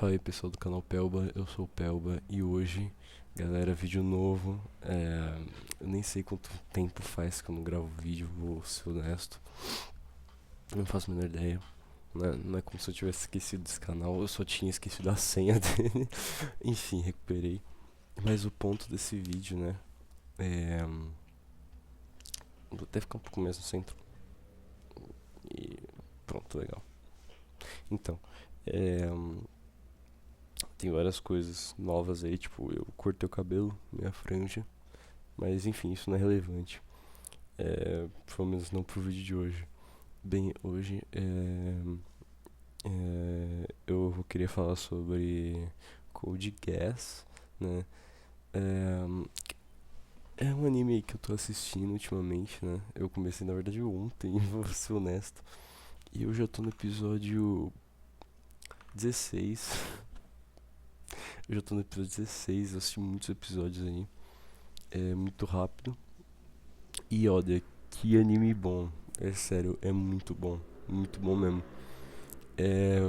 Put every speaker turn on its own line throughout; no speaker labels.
Fala aí pessoal do canal Pelba, eu sou o Pelba e hoje, galera, vídeo novo. Eu nem sei quanto tempo faz que eu não gravo vídeo, vou ser honesto. Não faço a menor ideia. Não é como se eu tivesse esquecido desse canal, eu só tinha esquecido a senha dele. Enfim, recuperei. Mas o ponto desse vídeo, né? É. Vou até ficar um pouco mais no centro. E pronto, legal. Então, é. Tem várias coisas novas aí, tipo, eu cortei o cabelo, minha franja. Mas enfim, isso não é relevante. Pelo menos não pro vídeo de hoje. Bem, hoje eu queria falar sobre Code Geass, né? É um anime que eu tô assistindo ultimamente, né? Eu comecei na verdade ontem, vou ser honesto. E eu já tô no episódio 16. Eu já tô no episódio 16, eu assisti muitos episódios aí. É muito rápido. E olha, que anime bom. É sério, é muito bom. Muito bom mesmo. É,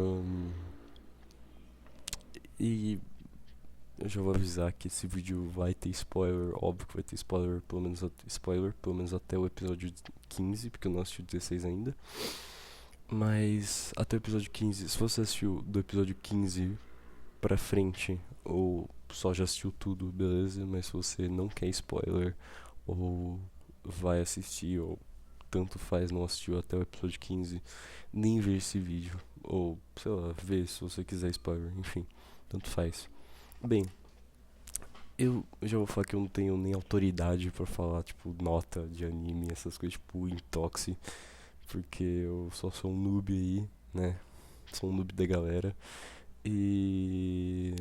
e eu já vou avisar que esse vídeo vai ter spoiler, óbvio que vai ter spoiler, pelo menos até o episódio 15, porque eu não assisti o 16 ainda. Mas até o episódio 15, se você assistiu do episódio 15 pra frente, ou só já assistiu tudo, beleza, mas se você não quer spoiler, ou vai assistir, ou tanto faz, não assistiu até o episódio 15, nem ver esse vídeo, ou sei lá, ver se você quiser spoiler, enfim, tanto faz. Bem, eu já vou falar que eu não tenho nem autoridade pra falar, tipo, nota de anime, essas coisas, tipo, Intoxi, porque eu só sou um noob aí, né? Sou um noob da galera. E,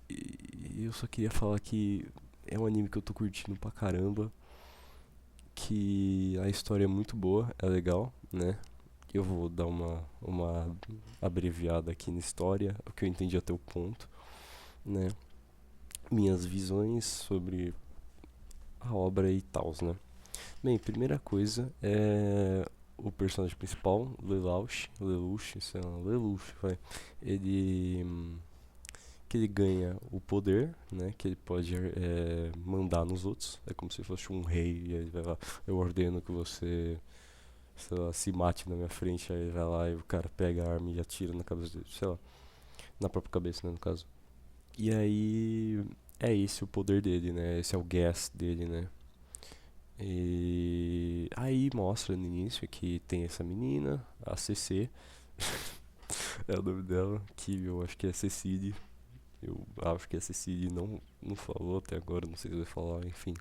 e eu só queria falar que é um anime que eu tô curtindo pra caramba, que a história é muito boa, é legal, né? Eu vou dar uma abreviada aqui na história, o que eu entendi até o ponto, né? Minhas visões sobre a obra e tal, né? Bem, primeira coisa é o personagem principal, Lelouch, sei lá, Lelouch, vai. Ele que ele ganha o poder, né? Que ele pode mandar nos outros. É como se fosse um rei e ele vai lá, eu ordeno que você, sei lá, se mate na minha frente, aí vai lá e o cara pega a arma e atira na cabeça dele, sei lá, na própria cabeça, né, no caso. E aí é esse o poder dele, né? Esse é o gas dele, né? E aí mostra no início que tem essa menina, a CC, é o nome dela, que eu acho que é Cecily. Eu acho que a Cecily não falou até agora, não sei se vai falar, enfim.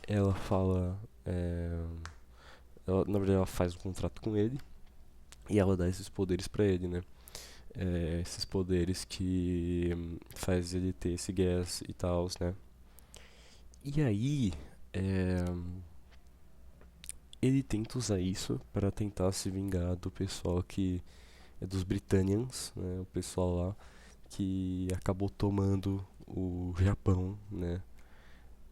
Ela fala. Na verdade, ela faz um contrato com ele e ela dá esses poderes pra ele, né? Esses poderes que faz ele ter esse gas e tal, né? E aí, é, ele tenta usar isso para tentar se vingar do pessoal que é dos Britanians, né? O pessoal lá que acabou tomando o Japão, né?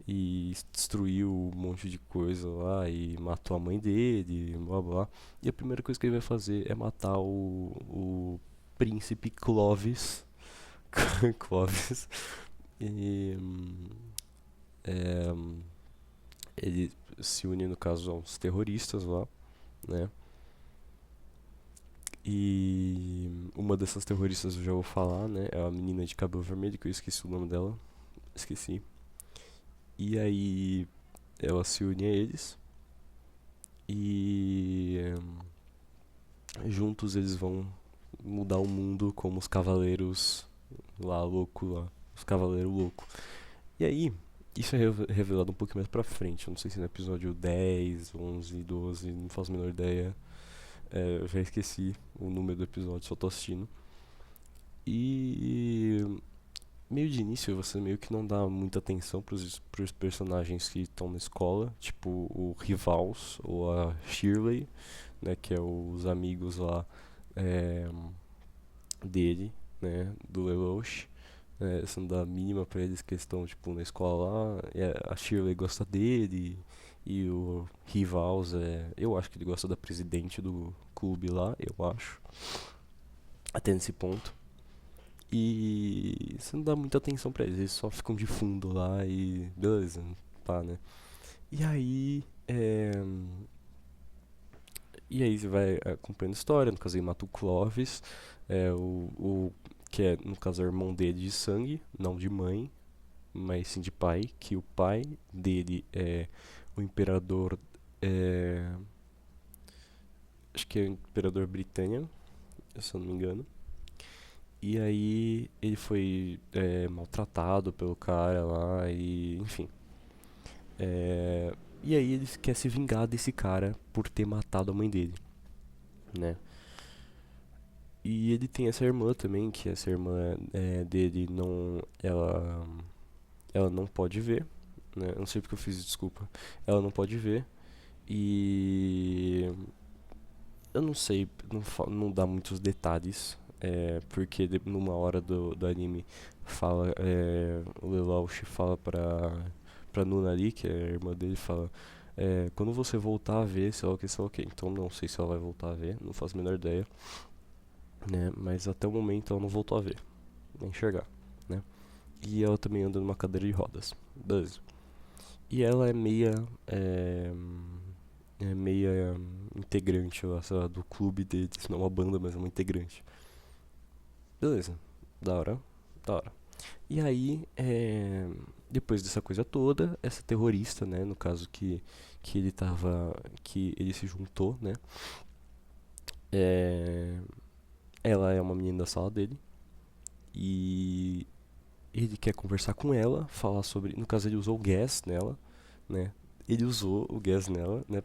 E destruiu um monte de coisa lá e matou a mãe dele, blá blá. E a primeira coisa que ele vai fazer é matar o príncipe Clovis. Clovis. E é, ele se une, no caso, aos terroristas lá, né? E uma dessas terroristas eu já vou falar, né? É a menina de cabelo vermelho, que eu esqueci o nome dela. Esqueci. E aí ela se une a eles. E juntos eles vão mudar o mundo como os cavaleiros lá louco lá. Os cavaleiros loucos. E aí, isso é revelado um pouco mais pra frente. Eu não sei se no episódio 10, 11, 12, não faço a menor ideia. Eu já esqueci o número do episódio, só tô assistindo. E meio de início você meio que não dá muita atenção pros personagens que estão na escola, tipo o Rivals ou a Shirley, né, que é os amigos lá é, dele, né, do Lelouch. Você não dá a mínima pra eles que estão tipo na escola lá. A Shirley gosta dele e o Rivals eu acho que ele gosta da presidente do clube lá, eu acho. até nesse ponto. E você não dá muita atenção pra eles só ficam de fundo lá e beleza, pá, né? E aí, e aí você vai acompanhando a história, no caso ele mata o Clovis, que é, no caso, é o irmão dele de sangue, não de mãe, mas sim de pai, que o pai dele é o imperador, é, acho que é o imperador Britânia, se eu não me engano. E aí ele foi maltratado pelo cara lá e enfim. É, e aí ele quer se vingar desse cara por ter matado a mãe dele, né? E ele tem essa irmã também, que essa irmã dele não, ela não pode ver, né? Eu não sei porque eu fiz, desculpa. Ela não pode ver e eu não sei, não dá muitos detalhes, porque numa hora do anime fala, o Lelouch fala pra Nuna ali, que é a irmã dele, fala, quando você voltar a ver, sei lá o que, sei lá o que. Então não sei se ela vai voltar a ver, não faço a menor ideia, né? Mas até o momento ela não voltou a ver, nem enxergar, né? E ela também anda numa cadeira de rodas, beleza. E ela é meia integrante lá, sei lá, do clube deles, não é uma banda, mas é uma integrante. Beleza, da hora, da hora. E aí, depois dessa coisa toda, essa terrorista, né, no caso que ele tava, que ele se juntou, né, é, ela é uma menina da sala dele e ele quer conversar com ela, falar sobre, no caso ele usou o gas nela, né, ele usou o gas nela, né,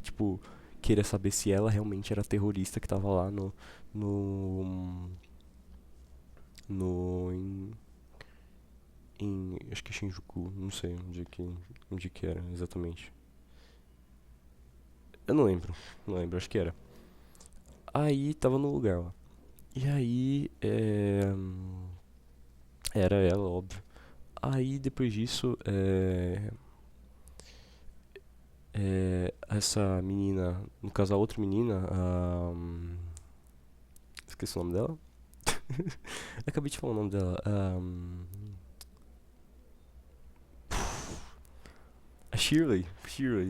tipo, querer saber se ela realmente era a terrorista que tava lá no, no, acho que é Shinjuku, não sei onde que era exatamente. Eu não lembro, acho que era. Aí tava no lugar lá. E aí, era ela, óbvio. Aí depois disso, essa menina, no caso a outra menina, esqueci o nome dela. Acabei de falar o nome dela. A Shirley,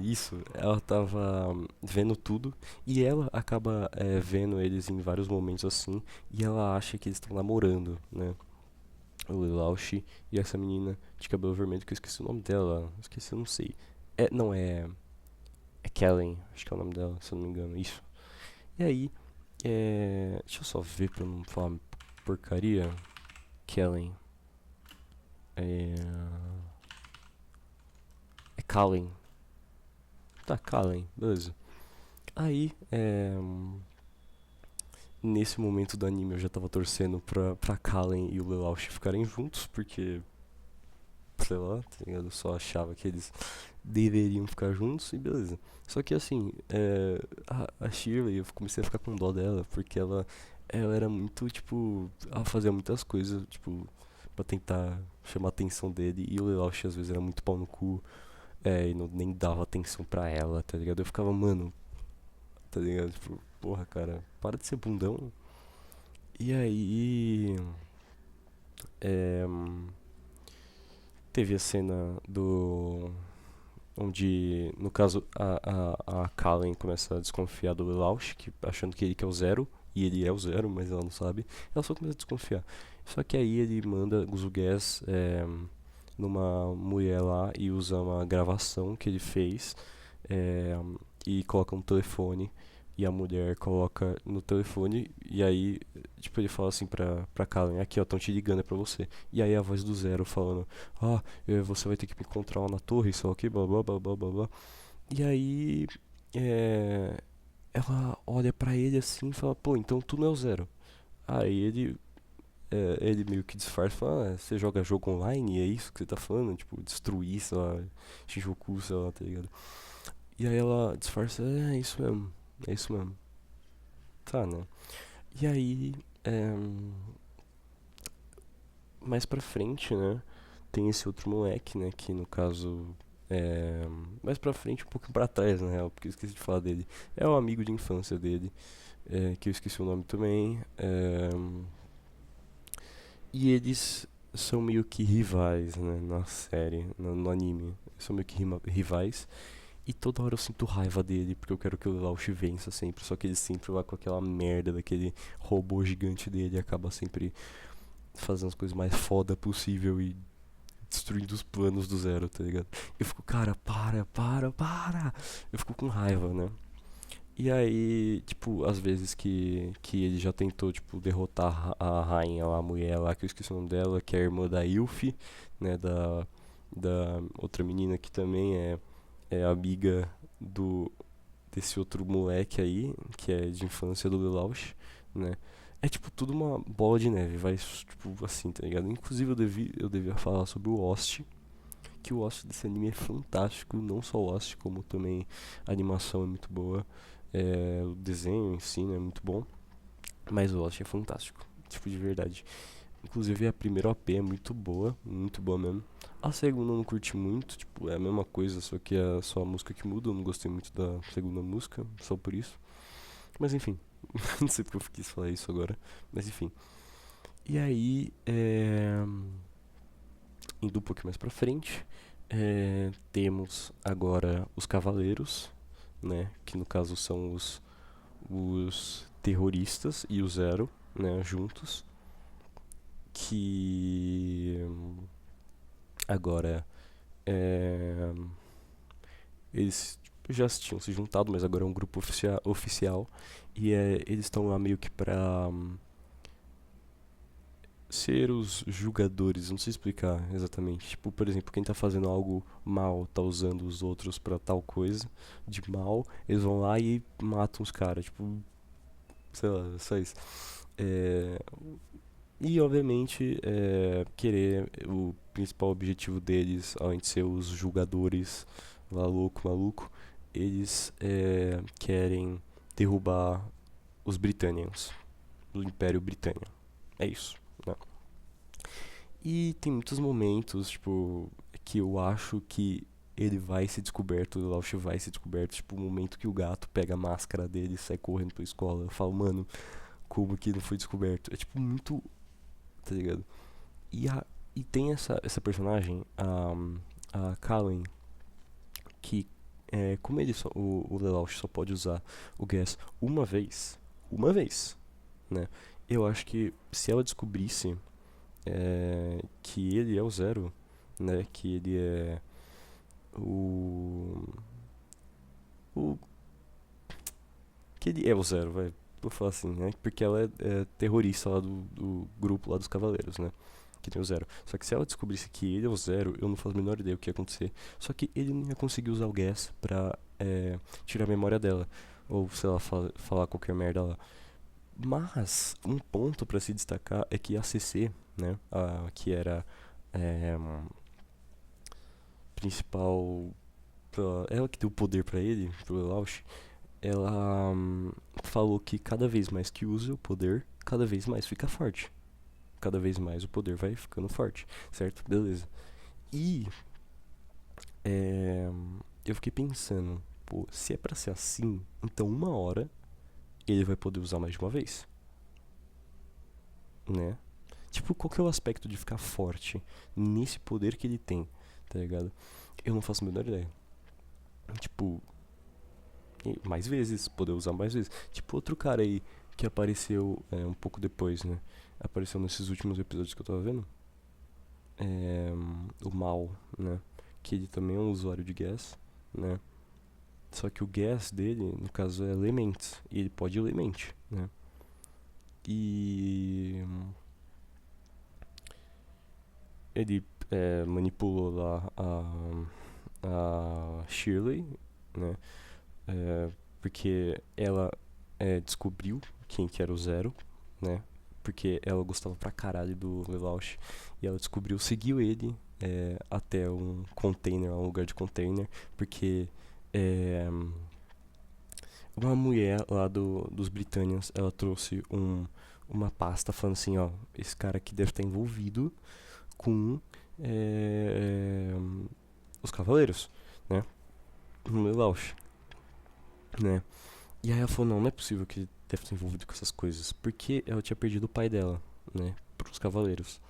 isso. Ela tava vendo tudo e ela acaba vendo eles em vários momentos assim e ela acha que eles estão namorando, né? O Lelouch e essa menina de cabelo vermelho que eu esqueci o nome dela. Esqueci, eu não sei. Não, é Kellen, acho que é o nome dela, se eu não me engano. Isso. E aí, deixa eu só ver pra não falar porcaria. Kellen. É. É Kallen. Tá, Kallen, beleza. Aí, nesse momento do anime eu já tava torcendo pra Kallen e o Lelouch ficarem juntos, porque, sei lá, tá ligado? Eu só achava que eles deveriam ficar juntos e beleza. Só que assim, a Shirley, eu comecei a ficar com dó dela, porque ela era muito, tipo, ela fazia muitas coisas, tipo, pra tentar chamar a atenção dele, e o Lelouch às vezes era muito pau no cu, e não, nem dava atenção pra ela, tá ligado? Eu ficava, mano, tá ligado? Tipo, porra, cara, para de ser bundão. E aí, é, teve a cena do onde, no caso, a Kallen começa a desconfiar do Lelouch, achando que ele que é o Zero, e ele é o Zero, mas ela não sabe. Ela só começa a desconfiar. Só que aí ele usa o gas numa mulher lá e usa uma gravação que ele fez é, e coloca um telefone e a mulher coloca no telefone e aí, tipo, ele fala assim pra Kallen, aqui ó, tão te ligando, é pra você. E aí a voz do Zero falando, você vai ter que me encontrar lá na torre, sei lá o que, blá blá blá blá blá blá. E aí, é, ela olha pra ele assim e fala, pô, então tu não é o Zero. Aí ele meio que disfarça e fala, você joga jogo online, é isso que você tá falando? Tipo, destruir, sei lá, Shinjuku, sei lá, tá ligado? E aí ela disfarça, é isso mesmo, é isso mesmo. Tá, né? E aí, é, mais pra frente, né? Tem esse outro moleque, né? Que no caso Mais pra frente, um pouquinho pra trás, na real, porque eu esqueci de falar dele. É o amigo de infância dele, que eu esqueci o nome também. E eles são meio que rivais, né, na série, no anime. São meio que rivais. E toda hora eu sinto raiva dele, porque eu quero que o Lausch vença sempre. Só que ele sempre vai com aquela merda daquele robô gigante dele e acaba sempre fazendo as coisas mais foda possível e destruindo os planos do Zero, tá ligado? Eu fico, cara, para! Eu fico com raiva, né? E aí, tipo, às vezes que ele já tentou, tipo, derrotar a rainha lá, a mulher lá, que eu esqueci o nome dela, que é a irmã da Ilfi, né, da outra menina que também é amiga do desse outro moleque aí, que é de infância do Lelouch, né? É tipo tudo uma bola de neve, vai tipo assim, tá ligado? Inclusive eu devia falar sobre o Lost, que o Lost desse anime é fantástico, não só o Lost, como também a animação é muito boa, o desenho em si, né, é muito bom, mas o Lost é fantástico, tipo de verdade. Inclusive a primeira OP é muito boa mesmo. A segunda eu não curti muito, tipo, é a mesma coisa, só que é só a música que muda, eu não gostei muito da segunda música, só por isso. Mas enfim, não sei porque eu quis falar isso agora, mas enfim. E aí, indo um pouquinho mais pra frente, temos agora os Cavaleiros, né, que no caso são os terroristas e o Zero, né, juntos, que agora é, eles já tinham se juntado, mas agora é um grupo oficial e eles estão lá meio que pra ser os julgadores, não sei explicar exatamente. Tipo, por exemplo, quem tá fazendo algo mal, tá usando os outros pra tal coisa de mal, eles vão lá e matam os caras, tipo, sei lá, só isso. É, e obviamente querer o principal objetivo deles, além de ser os julgadores lá louco, maluco, eles querem derrubar os britânicos, do Império Britânico. É isso, né? E tem muitos momentos, tipo, que eu acho que ele vai ser descoberto, o Lausch vai ser descoberto, tipo, o momento que o gato pega a máscara dele e sai correndo pra escola. Eu falo, mano, como que não foi descoberto? É tipo muito, tá ligado? E, e tem essa personagem, a Kallen, que como ele o Lelouch só pode usar o Gas uma vez, né? Eu acho que se ela descobrisse que ele é o Zero, né? Que ele é o. o que ele é o Zero, vai. Vou falar assim, né? Porque ela é terrorista lá do grupo lá dos Cavaleiros, né? Que tem o Zero. Só que se ela descobrisse que ele é o Zero, eu não faço a menor ideia o que ia acontecer. Só que ele não ia conseguir usar o Gas pra tirar a memória dela. Ou, sei lá, falar qualquer merda lá. Mas, um ponto pra se destacar é que a CC, né? Que era principal. Ela que deu poder pra ele, pro Lelouch, ela falou que cada vez mais que usa o poder, cada vez mais fica forte. Cada vez mais o poder vai ficando forte, certo? Beleza. E é, eu fiquei pensando, pô, se é pra ser assim, então uma hora ele vai poder usar mais de uma vez, né? Tipo, qual que é o aspecto de ficar forte nesse poder que ele tem, tá ligado? Eu não faço a menor ideia. Tipo, mais vezes, poder usar mais vezes. Tipo, outro cara aí que apareceu um pouco depois, né? Apareceu nesses últimos episódios que eu tava vendo. O Mal, né? Que ele também é um usuário de gas, né? Só que o gas dele, no caso, é Element. E ele pode Element, né? E ele manipulou lá a Shirley, né? Porque ela descobriu quem que era o Zero, né? Porque ela gostava pra caralho do Lelouch. E ela descobriu, seguiu ele até um container, um lugar de container. Porque uma mulher lá dos Britânias, ela trouxe uma pasta falando assim, ó, esse cara aqui deve estar envolvido com os cavaleiros, né? No Lelouch, né? E aí ela falou, não é possível que ele deve estar envolvido com essas coisas, porque ela tinha perdido o pai dela, né? Pros cavaleiros.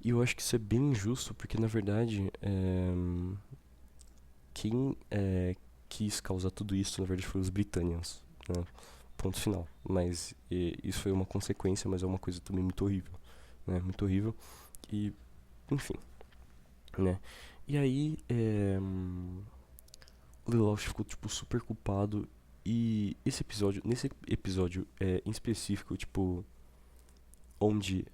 E eu acho que isso é bem injusto, porque na verdade, quem quis causar tudo isso, na verdade, foi os Britânios, né? Ponto final. Mas isso foi uma consequência, mas é uma coisa também muito horrível, né? Muito horrível. E, enfim, né? E aí, o Lelouch ficou, tipo, super culpado. E nesse episódio em específico, tipo, onde.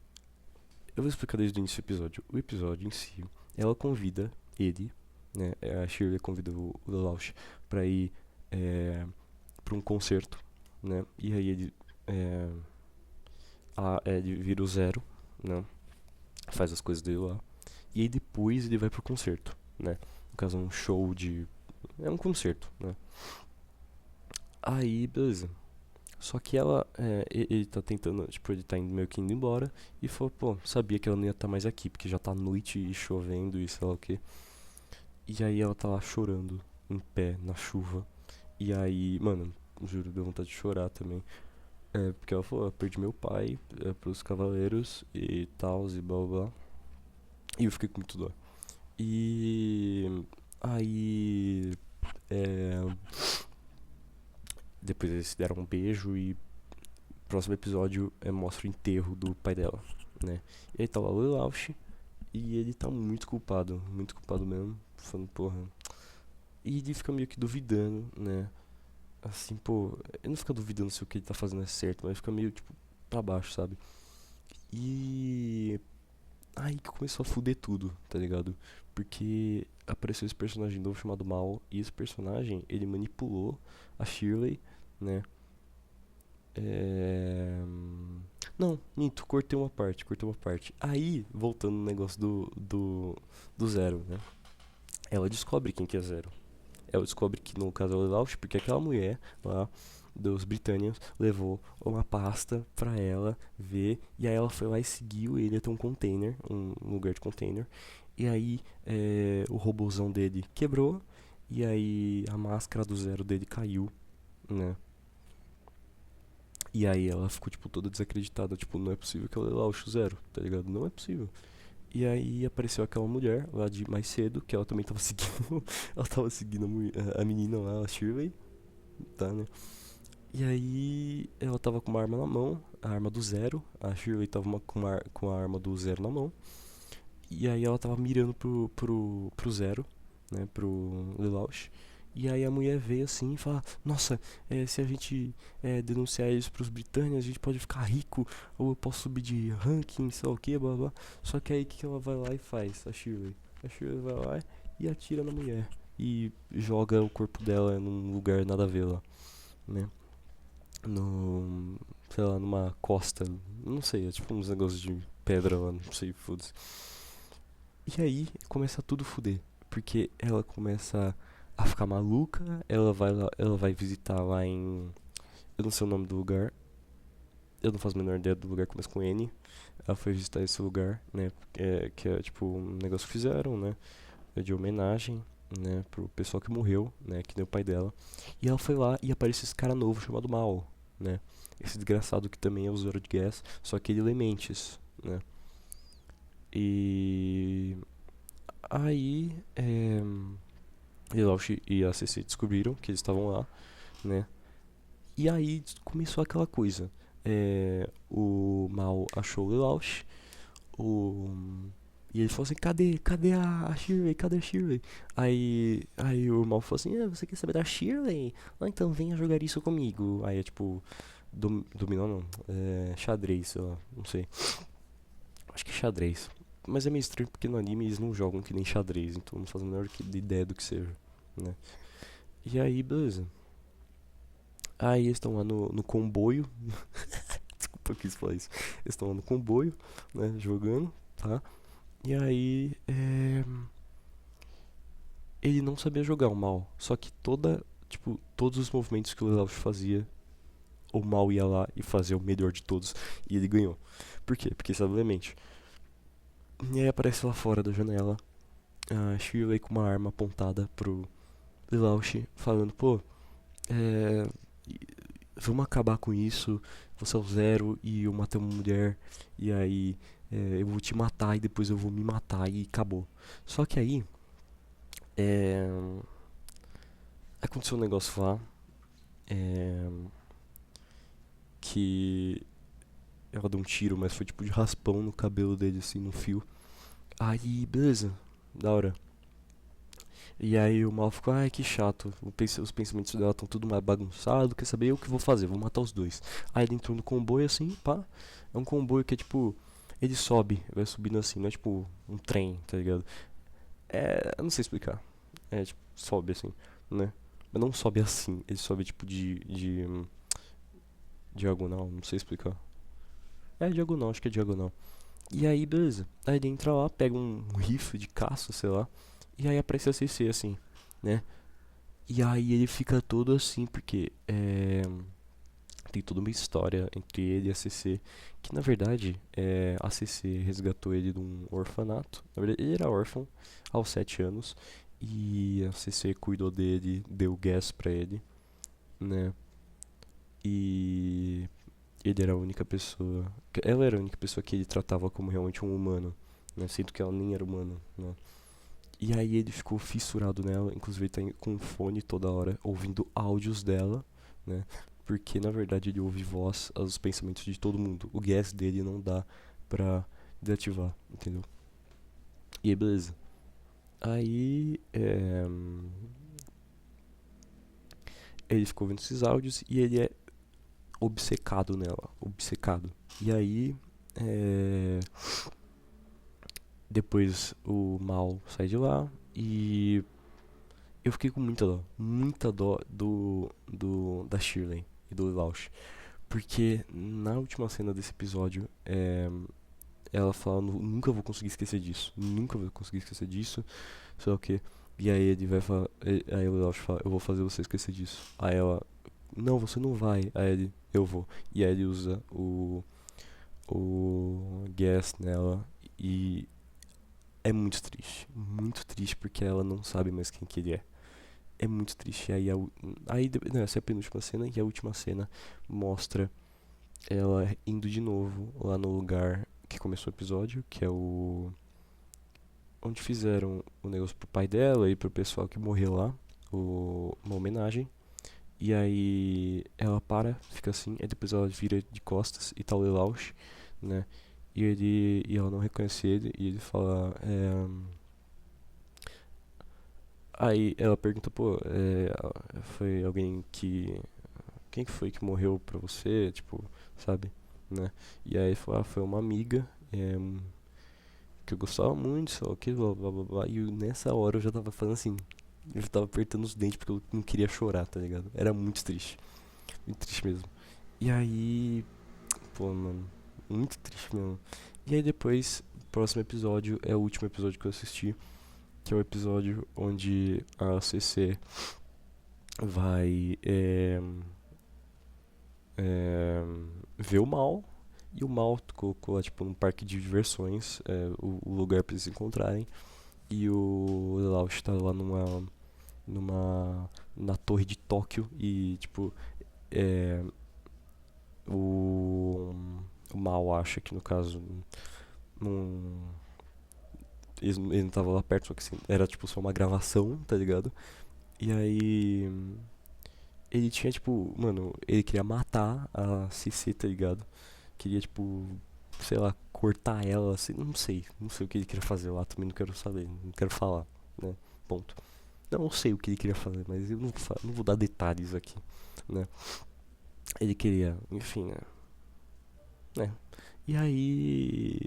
Eu vou explicar desde o início do episódio. O episódio em si, ela convida ele, né? A Shirley convida o Lelouch pra ir pra um concerto, né? E aí ele vira o Zero, né? Faz as coisas dele lá. E aí depois ele vai pro concerto, né? No caso, um show de. É um concerto, né? Aí, beleza. Só que ele tá tentando, tipo, ele tá meio que indo embora. E falou, pô, sabia que ela não ia estar mais aqui, porque já tá noite e chovendo e sei lá o que. E aí ela tá lá chorando, em pé, na chuva. E aí, mano, juro, deu vontade de chorar também. Porque ela falou, eu perdi meu pai pros cavaleiros e tal, e blá blá blá. E eu fiquei com muito dó. E aí. É, depois eles se deram um beijo e próximo episódio mostra o enterro do pai dela, né? E aí tá lá o Lelouch e ele tá muito culpado mesmo, falando, porra. E ele fica meio que duvidando, né? Assim, pô, ele não fica duvidando se o que ele tá fazendo é certo, mas fica meio, tipo, pra baixo, sabe? E aí que começou a fuder tudo, tá ligado? Porque apareceu esse personagem novo chamado Mal, e esse personagem, ele manipulou a Shirley, né? É... Não, minto, cortei uma parte. Aí, voltando no negócio do Zero, né? Ela descobre quem que é Zero. Ela descobre que no caso é o Lelouch, porque aquela mulher lá dos britânicos levou uma pasta pra ela ver, e aí ela foi lá e seguiu ele até um container, um lugar de container, e aí o robôzão dele quebrou, e aí a máscara do Zero dele caiu, né? E aí ela ficou, tipo, toda desacreditada, tipo, não é possível que ela é lá o Zero, tá ligado? Não é possível. E aí apareceu aquela mulher lá de mais cedo, que ela também tava seguindo, ela tava seguindo a menina lá, a Shirley, tá, né? E aí ela tava com uma arma na mão, a arma do Zero, a Shirley tava com a arma do Zero na mão, e aí ela tava mirando pro Zero, né, pro Lelouch. E aí a mulher veio assim e fala, nossa, se a gente denunciar isso pros britânicos, a gente pode ficar rico, ou eu posso subir de ranking, sei lá o que, blá blá. Só que aí o que ela vai lá e faz, a Shirley? A Shirley vai lá e atira na mulher. E joga o corpo dela num lugar nada a ver lá, né? No, sei lá, numa costa, não sei, é tipo uns negócios de pedra lá, não sei, foda-se. E aí começa tudo fuder, porque ela começa a ficar maluca, ela vai visitar lá em, eu não sei o nome do lugar, eu não faço a menor ideia do lugar, começa com N. Ela foi visitar esse lugar, né, que é tipo um negócio que fizeram, né, de homenagem, né, pro pessoal que morreu, né, que nem o pai dela. E ela foi lá e apareceu esse cara novo chamado Mal, né, esse desgraçado que também é usuário de gas, só que ele lê mentes, né. E aí, Lelouch e a CC descobriram que eles estavam lá, né? E aí começou aquela coisa. O Mal achou o Lelouch, o... e ele falou assim, cadê a Shirley? Cadê a Shirley? Aí o Mal falou assim, você quer saber da Shirley? Ah, então venha jogar isso comigo. Aí é tipo, dominó não, xadrez, sei lá, não sei. Acho que é xadrez. Mas é meio estranho porque no anime eles não jogam que nem xadrez, então não faz a menor ideia do que seja, né? E aí, beleza. Aí eles estão lá no comboio. Desculpa, eu quis falar isso. Eles estão lá no comboio, né? Jogando, tá? E aí, ele não sabia jogar o Mal. Só que todos os movimentos que o Lelouch fazia, o Mal ia lá e fazia o melhor de todos. E ele ganhou. Por quê? Porque sabe mente. E aí aparece lá fora da janela a Shirley com uma arma apontada pro Lelouch, falando, pô, é, vamos acabar com isso, você é o Zero e eu matei uma mulher, e aí eu vou te matar e depois eu vou me matar e acabou. Só que aí, é, aconteceu um negócio lá, é, que ela deu um tiro, mas foi tipo de raspão no cabelo dele, assim, no fio. Aí, beleza, da hora. E aí o Mal ficou, ai que chato, os pensamentos dela estão tudo mais bagunçado, quer saber, eu que vou fazer, vou matar os dois. Aí ele entrou no comboio assim, pá, é um comboio que é tipo, ele sobe, vai subindo assim, não é tipo um trem, tá ligado? Eu não sei explicar, é tipo, sobe assim, né? Mas não sobe assim, ele sobe tipo de diagonal, não sei explicar. É diagonal, acho que é diagonal. E aí, beleza. Aí ele entra lá, pega um rifle de caça, sei lá. E aí aparece a CC, assim, né? E aí ele fica todo assim, porque tem toda uma história entre ele e a CC. Que na verdade, a CC resgatou ele de um orfanato. Na verdade, ele era órfão aos 7 anos. E a CC cuidou dele, deu gas pra ele, né? E ele era a única pessoa. Ela era a única pessoa que ele tratava como realmente um humano, né? Sendo que ela nem era humana, né? E aí ele ficou fissurado nela, inclusive ele tá com um fone toda hora, ouvindo áudios dela, né? Porque na verdade ele ouve voz, os pensamentos de todo mundo. O gas dele não dá pra desativar, entendeu? E aí, beleza. Aí, ele ficou ouvindo esses áudios e ele é obcecado nela, obcecado. E aí, depois o Mal sai de lá e eu fiquei com muita dó da Shirley e do Lausch. Porque na última cena desse episódio, ela fala, nunca vou conseguir esquecer disso, nunca vou conseguir esquecer disso, sei lá o que. E aí ele vai falar, aí o Lausch fala, eu vou fazer você esquecer disso. Aí ela, não, você não vai. Aí ele, eu vou. E aí ele usa o gas nela e é muito triste porque ela não sabe mais quem que ele é. É muito triste. Não, essa é a penúltima cena e a última cena mostra ela indo de novo lá no lugar que começou o episódio, que é o onde fizeram o negócio pro pai dela e pro pessoal que morreu lá, uma homenagem. E aí ela para, fica assim, e depois ela vira de costas e tá o Lelouch, né? E ela não reconhece ele e ele fala, aí ela pergunta, pô, foi alguém que quem que foi que morreu pra você, tipo, sabe, né? E aí foi uma amiga, que eu gostava muito, sei lá o que, blá blá blá blá. E nessa hora eu já tava fazendo assim, eu já tava apertando os dentes porque eu não queria chorar, tá ligado? Era muito triste mesmo. E aí, pô, mano, muito triste mesmo. E aí depois, próximo episódio é o último episódio que eu assisti, que é o episódio onde a CC vai é, ver o Mal. E o Mal colocou lá, tipo, num parque de diversões, o lugar pra eles se encontrarem. E o Lelouch tá lá na torre de Tóquio e, tipo, é, o, o Mal acha que, no caso, não, ele não tava lá perto, só que assim, era, tipo, só uma gravação, tá ligado? E aí, ele tinha, tipo, mano, ele queria matar a Cici, tá ligado? Queria, tipo, sei lá, cortar ela, assim, não sei o que ele queria fazer lá, também não quero saber, não quero falar, né? Ponto. Não sei o que ele queria fazer, mas eu não vou dar detalhes aqui, né? Ele queria, enfim, né? E aí,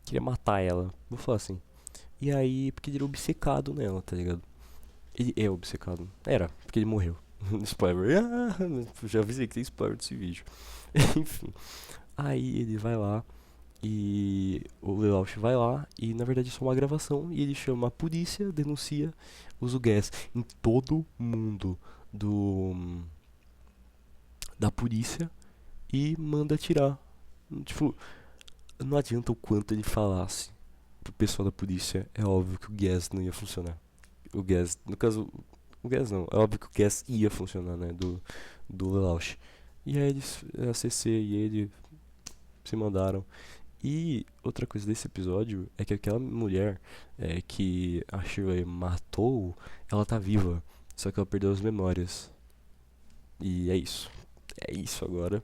queria matar ela, vou falar assim. E aí, porque ele era obcecado nela, tá ligado? Ele é obcecado. Era, porque ele morreu. Spoiler. Ah, já avisei que tem spoiler desse vídeo. Enfim. Aí ele vai lá e o Lelouch vai lá e na verdade é só uma gravação e ele chama a polícia, denuncia, usa o gas em todo mundo do da polícia e manda tirar. Tipo, não adianta o quanto ele falasse. pro pessoal da polícia, é óbvio que o gas não ia funcionar. O gas, no caso, o gas não, é óbvio que o gas ia funcionar, né, do Lelouch. E aí eles, a CC e ele se mandaram. E outra coisa desse episódio é que aquela mulher que a Shirley matou, ela tá viva, só que ela perdeu as memórias. E é isso. É isso agora.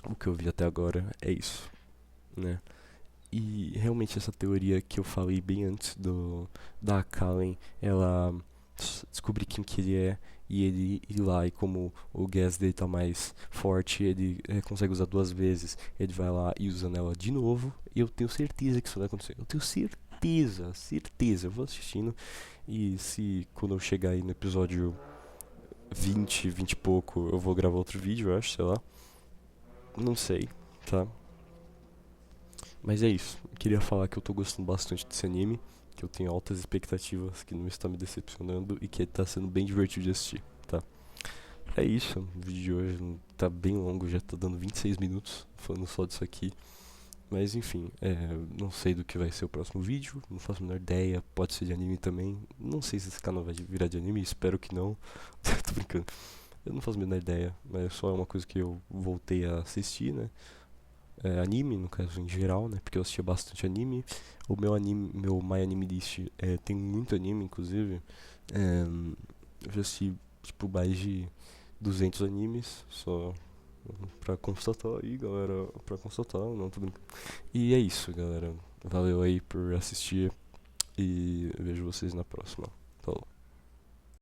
O que eu vi até agora é isso, né? E realmente essa teoria que eu falei bem antes da Kallen, ela descobrir quem que ele é e ele ir lá, e como o gas dele tá mais forte, ele consegue usar duas vezes, ele vai lá e usa nela de novo, e eu tenho certeza que isso vai acontecer. Eu tenho certeza, certeza. Eu vou assistindo, e se quando eu chegar aí no episódio 20 e pouco, eu vou gravar outro vídeo, eu acho, sei lá. Não sei, tá? Mas é isso. Eu queria falar que eu tô gostando bastante desse anime, que eu tenho altas expectativas, que não está me decepcionando e que tá sendo bem divertido de assistir, tá? É isso, o vídeo de hoje tá bem longo, já tá dando 26 minutos falando só disso aqui. Mas enfim, não sei do que vai ser o próximo vídeo, não faço a menor ideia, pode ser de anime também. Não sei se esse canal vai virar de anime, espero que não. Tô brincando. Eu não faço a menor ideia, mas só é uma coisa que eu voltei a assistir, né? Anime, no caso, em geral, né? Porque eu assistia bastante anime. O meu anime, meu My Anime List tem muito anime, inclusive. Eu já assisti, tipo, mais de 200 animes, só pra constatar aí, galera. Pra constatar, não, tô brincando. E é isso, galera. Valeu aí por assistir e vejo vocês na próxima.